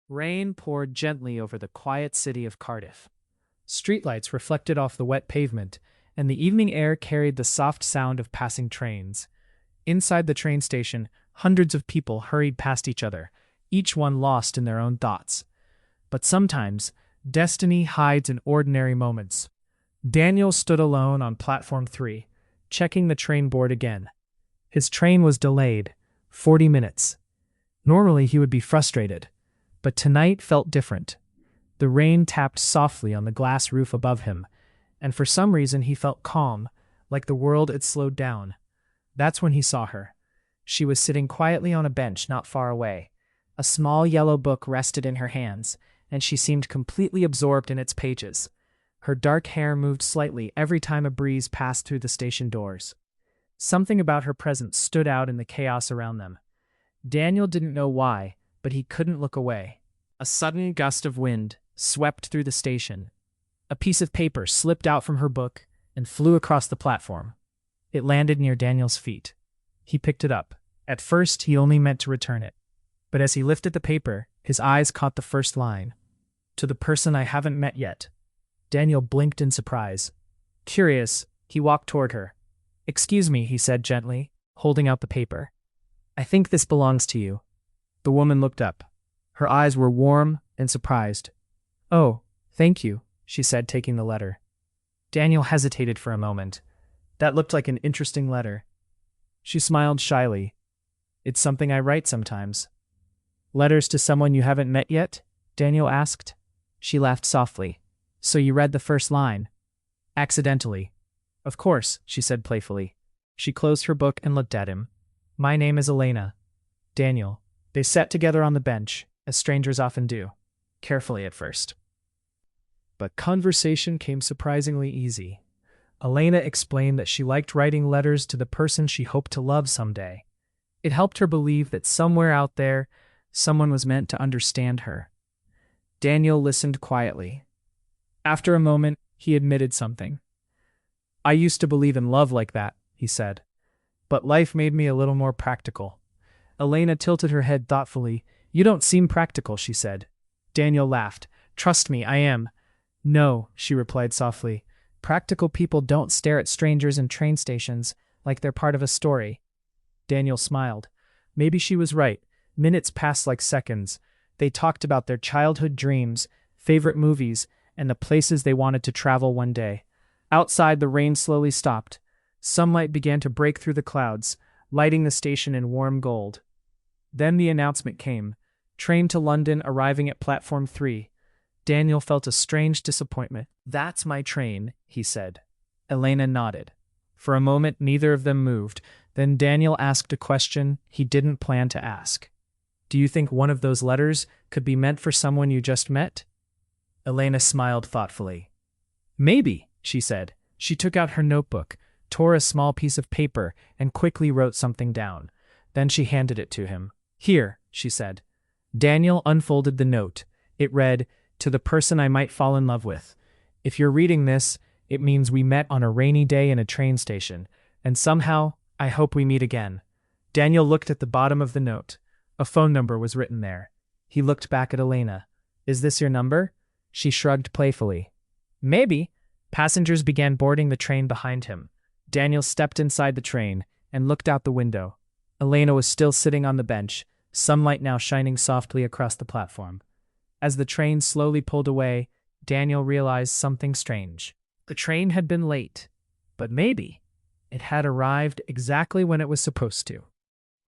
Rain poured gently over the quiet city of Cardiff. Streetlights reflected off the wet pavement, and the evening air carried the soft sound of passing trains. Inside the train station, hundreds of people hurried past each other, each one lost in their own thoughts. But sometimes, destiny hides in ordinary moments. Daniel stood alone on platform 3, checking the train board again. His train was delayed, 40 minutes. Normally he would be frustrated, but tonight felt different. The rain tapped softly on the glass roof above him, and for some reason he felt calm, like the world had slowed down. That's when he saw her. She was sitting quietly on a bench not far away. A small yellow book rested in her hands, and she seemed completely absorbed in its pages. Her dark hair moved slightly every time a breeze passed through the station doors. Something about her presence stood out in the chaos around them. Daniel didn't know why, but he couldn't look away. A sudden gust of wind swept through the station. A piece of paper slipped out from her book and flew across the platform. It landed near Daniel's feet. He picked it up. At first, he only meant to return it. But as he lifted the paper, his eyes caught the first line. "To the person I haven't met yet." Daniel blinked in surprise. Curious, he walked toward her. "Excuse me," he said gently, holding out the paper. "I think this belongs to you." The woman looked up. Her eyes were warm and surprised. "Oh, thank you," she said, taking the letter. Daniel hesitated for a moment. That looked like an interesting letter. She smiled shyly. "It's something I write sometimes." "Letters to someone you haven't met yet?" Daniel asked. She laughed softly. "So you read the first line?" "Accidentally." "Of course," she said playfully. She closed her book and looked at him. "My name is Elena." "Daniel." They sat together on the bench, as strangers often do, carefully at first. But conversation came surprisingly easy. Elena explained that she liked writing letters to the person she hoped to love someday. It helped her believe that somewhere out there, someone was meant to understand her. Daniel listened quietly. After a moment, he admitted something. "I used to believe in love like that," he said. "But life made me a little more practical." Elena tilted her head thoughtfully. "You don't seem practical," she said. Daniel laughed. "Trust me, I am." "No," she replied softly. "Practical people don't stare at strangers in train stations like they're part of a story." Daniel smiled. Maybe she was right. Minutes passed like seconds. They talked about their childhood dreams, favorite movies, and the places they wanted to travel one day. Outside, the rain slowly stopped. Sunlight began to break through the clouds, lighting the station in warm gold. Then the announcement came. Train to London arriving at platform 3. Daniel felt a strange disappointment. "That's my train," he said. Elena nodded. For a moment, neither of them moved. Then Daniel asked a question he didn't plan to ask. "Do you think one of those letters could be meant for someone you just met?" Elena smiled thoughtfully. "Maybe," she said. She took out her notebook, tore a small piece of paper, and quickly wrote something down. Then she handed it to him. "Here," she said. Daniel unfolded the note. It read, "To the person I might fall in love with. If you're reading this, it means we met on a rainy day in a train station, and somehow, I hope we meet again." Daniel looked at the bottom of the note. A phone number was written there. He looked back at Elena. "Is this your number?" She shrugged playfully. "Maybe." Passengers began boarding the train behind him. Daniel stepped inside the train and looked out the window. Elena was still sitting on the bench, sunlight now shining softly across the platform. As the train slowly pulled away, Daniel realized something strange. The train had been late, but maybe it had arrived exactly when it was supposed to.